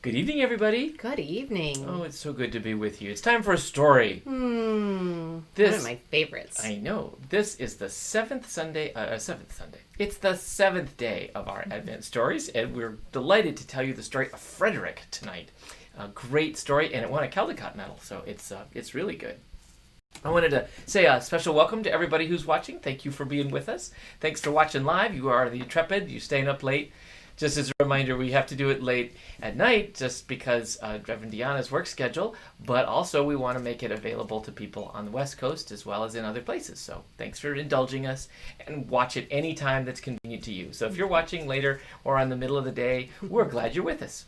Good evening, everybody. Good evening. Oh, it's so good to be with you. It's time for a story. One of my favorites. I know. This is the seventh Sunday. It's the seventh day of our Advent stories, and we're delighted to tell you the story of Frederick tonight. A great story, and it won a Caldecott medal, so it's really good. I wanted to say a special welcome to everybody who's watching. Thank you for being with us. Thanks for watching live. You are the intrepid. You're staying up late. Just as a reminder, we have to do it late at night just because Reverend Deanna's work schedule, but also we want to make it available to people on the West Coast as well as in other places. So thanks for indulging us, and watch it any time that's convenient to you. So if you're watching later or on the middle of the day, we're glad you're with us.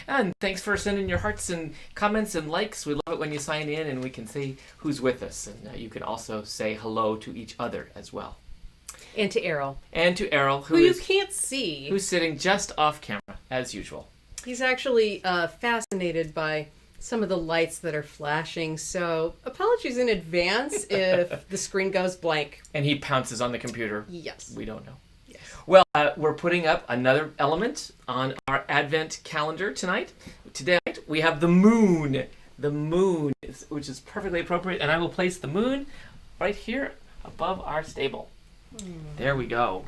And thanks for sending your hearts and comments and likes. We love it when you sign in and we can see who's with us. And you can also say hello to each other as well. And to Errol. And to Errol, who you can't see. Who's sitting just off camera, as usual. He's actually fascinated by some of the lights that are flashing, so apologies in advance if the screen goes blank. And he pounces on the computer. Yes. We don't know. Yes. Well, we're putting up another element on our Advent calendar tonight. Tonight, we have the moon. The moon, which is perfectly appropriate, and I will place the moon right here above our stable. There we go.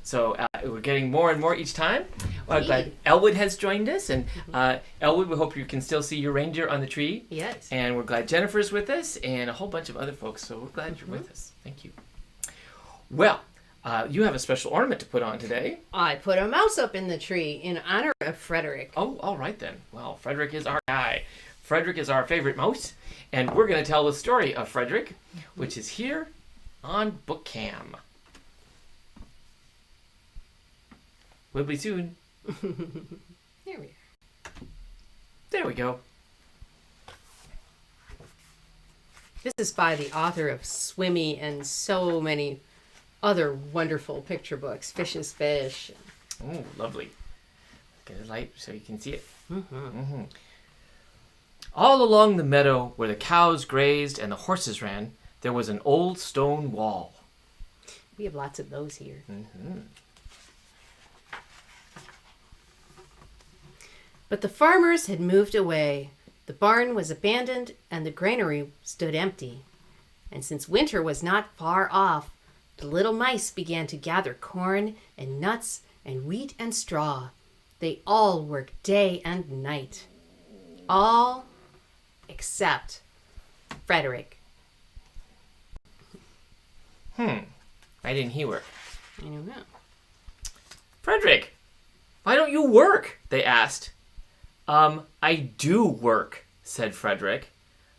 So we're getting more and more each time. Well, I'm glad Elwood has joined us. And Elwood, we hope you can still see your reindeer on the tree. Yes. And we're glad Jennifer's with us and a whole bunch of other folks. So we're glad you're with us. Thank you. Well, you have a special ornament to put on today. I put a mouse up in the tree in honor of Frederick. Oh, all right then. Well, Frederick is our guy. Frederick is our favorite mouse. And we're going to tell the story of Frederick, which is here on Bookcam. Will be soon. There we are. There we go. This is by the author of Swimmy and so many other wonderful picture books. Fish is Fish. Oh, lovely. Get a light so you can see it. All along the meadow where the cows grazed and the horses ran, there was an old stone wall. We have lots of those here. But the farmers had moved away. The barn was abandoned and the granary stood empty. And since winter was not far off, the little mice began to gather corn and nuts and wheat and straw. They all worked day and night. All except Frederick. Why didn't he work? I don't know. Frederick, why don't you work? They asked. I do work, said Frederick.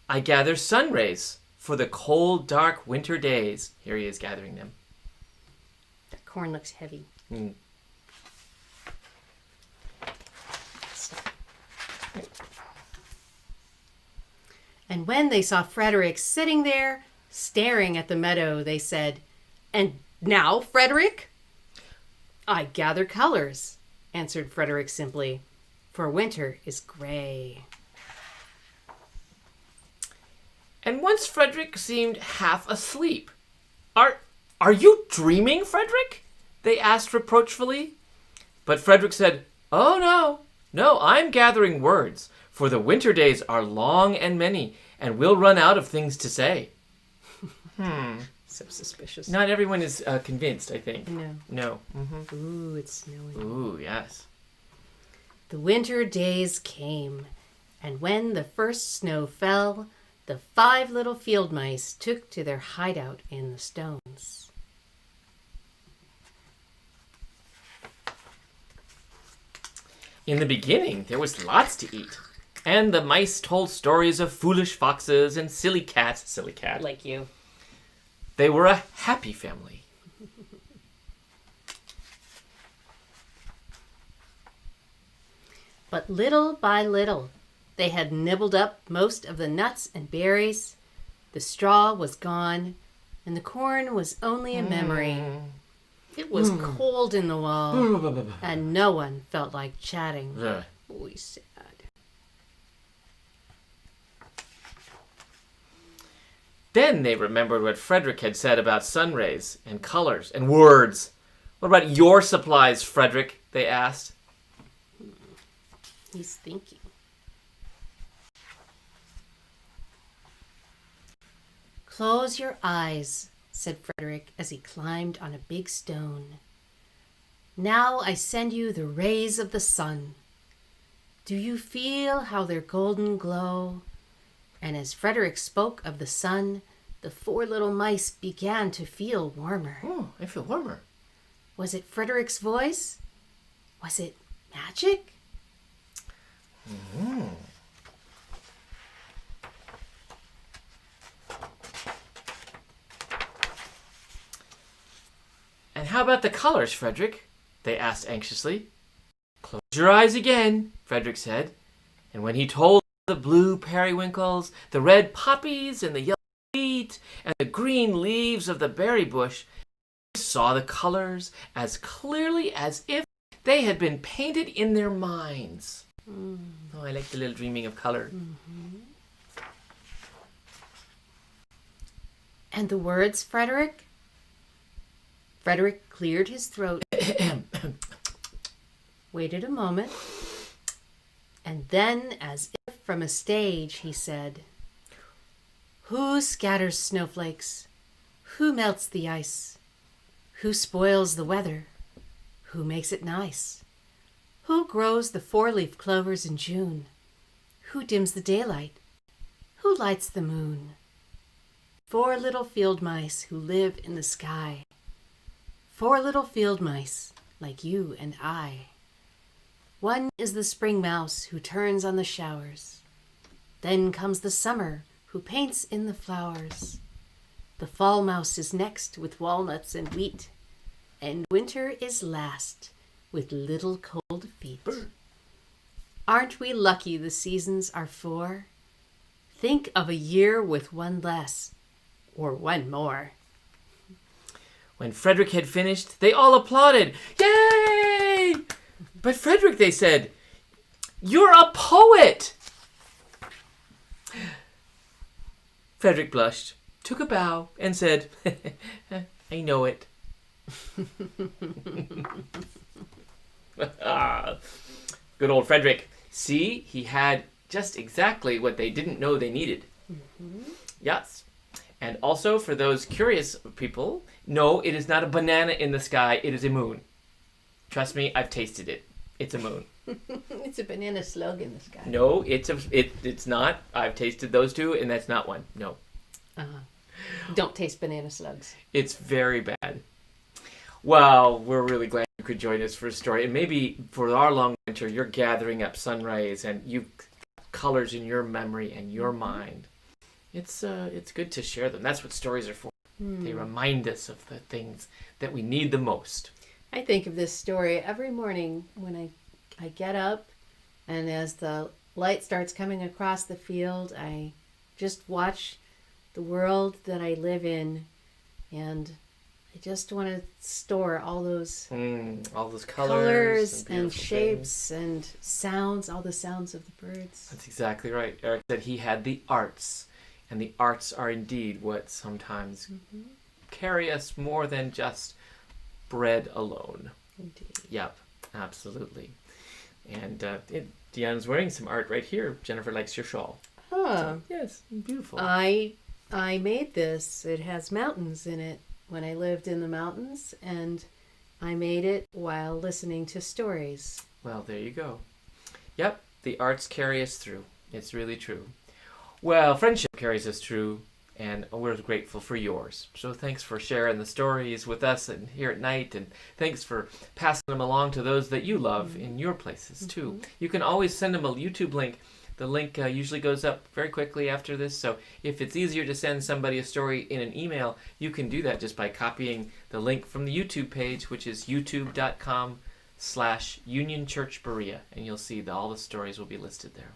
I gather sun rays for the cold, dark winter days. Here he is gathering them. That corn looks heavy. And when they saw Frederick sitting there, staring at the meadow, they said, "And now, Frederick?" "I gather colors," answered Frederick simply, "for winter is gray." And once Frederick seemed half asleep. Are you dreaming, Frederick? They asked reproachfully. But Frederick said, "Oh, no, I'm gathering words, for the winter days are long and many, and we'll run out of things to say." So suspicious. Not everyone is convinced, I think. No. No. Ooh, it's snowing. Ooh, yes. The winter days came, and when the first snow fell, the 5 little field mice took to their hideout in the stones. In the beginning, there was lots to eat. And the mice told stories of foolish foxes and silly cats. Silly cat. Like you. They were a happy family. But little by little, they had nibbled up most of the nuts and berries. The straw was gone, and the corn was only a memory. It was cold in the wall, and no one felt like chatting. We sad. Then they remembered what Frederick had said about sun rays and colors and words. What about your supplies, Frederick? They asked. He's thinking. Close your eyes, said Frederick as he climbed on a big stone. Now I send you the rays of the sun. Do you feel how their golden glow? And as Frederick spoke of the sun, the 4 little mice began to feel warmer. Oh, I feel warmer. Was it Frederick's voice? Was it magic? Mm. And how about the colors, Frederick? They asked anxiously. Close your eyes again, Frederick said. And when he told the blue periwinkles, the red poppies, and the yellow wheat, and the green leaves of the berry bush, they saw the colors as clearly as if they had been painted in their minds. Oh, I like the little dreaming of color. Mm-hmm. And the words, Frederick? Frederick cleared his throat, waited a moment, and then, as if from a stage, he said, Who scatters snowflakes? Who melts the ice? Who spoils the weather? Who makes it nice? Who grows the 4-leaf clovers in June? Who dims the daylight? Who lights the moon? 4 little field mice who live in the sky. 4 little field mice, like you and I. One is the spring mouse who turns on the showers. Then comes the summer who paints in the flowers. The fall mouse is next with walnuts and wheat. And winter is last with little cold feet. Aren't we lucky the seasons are 4? Think of a year with 1 less, or 1 more. When Frederick had finished, they all applauded. Yay! But Frederick, they said, you're a poet! Frederick blushed, took a bow, and said, I know it. Good old Frederick. See, he had just exactly what they didn't know they needed. Mm-hmm. Yes. And also, for those curious people, no, it is not a banana in the sky. It is a moon. Trust me, I've tasted it. It's a moon. It's a banana slug in the sky. No, it's not. I've tasted those two, and that's not one. No. Don't taste banana slugs. It's very bad. Well, we're really glad you could join us for a story. And maybe for our long winter, you're gathering up sun rays and you've colors in your memory and your mind. It's good to share them. That's what stories are for. They remind us of the things that we need the most. I think of this story every morning when I get up, and as the light starts coming across the field, I just watch the world that I live in, and I just want to store all those colors and shapes things. And sounds, all the sounds of the birds. That's exactly right. Eric said he had the arts. And the arts are indeed what sometimes carry us more than just bread alone. Indeed. Yep, absolutely. And Deanna's wearing some art right here. Jennifer likes your shawl. Huh. So, yes, beautiful. I made this. It has mountains in it when I lived in the mountains, and I made it while listening to stories. Well, there you go. Yep, the arts carry us through. It's really true. Well, friendship carries us through, and we're grateful for yours. So thanks for sharing the stories with us and here at night, and thanks for passing them along to those that you love in your places too. You can always send them a YouTube link. The link usually goes up very quickly after this, so if it's easier to send somebody a story in an email, you can do that just by copying the link from the YouTube page, which is youtube.com/Union Church Berea, and you'll see that all the stories will be listed there.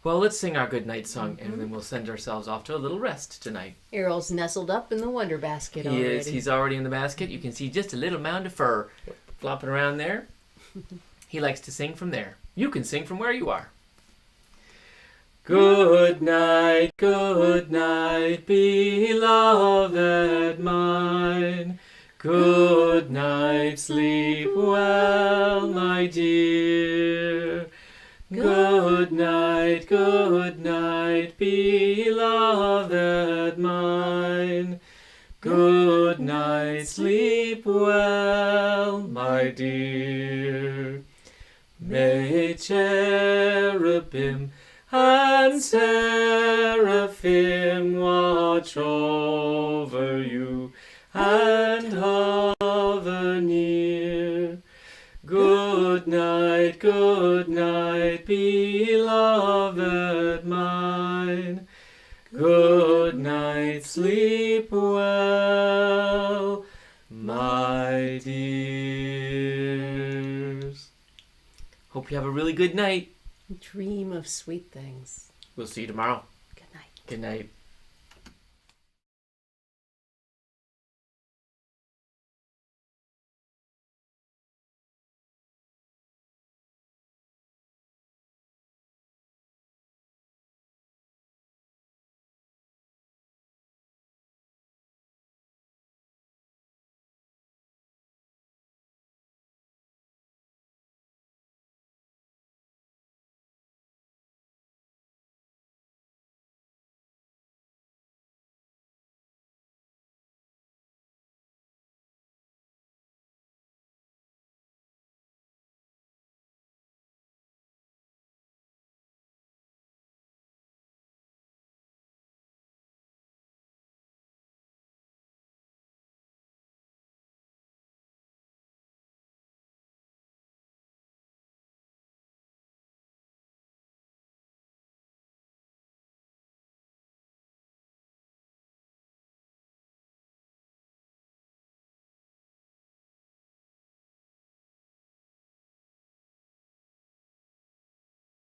Well, let's sing our good night song, and then we'll send ourselves off to a little rest tonight. Errol's nestled up in the wonder basket already. He is. He's already in the basket. You can see just a little mound of fur flopping around there. He likes to sing from there. You can sing from where you are. Good night, beloved mine. Good night, sleep well, my dear. Good night, beloved mine. Good night, sleep well, my dear. May cherubim and seraphim watch over you and hover near. Good night, beloved mine. Good night, sleep well, my dears. Hope you have a really good night. Dream of sweet things. We'll see you tomorrow. Good night. Good night.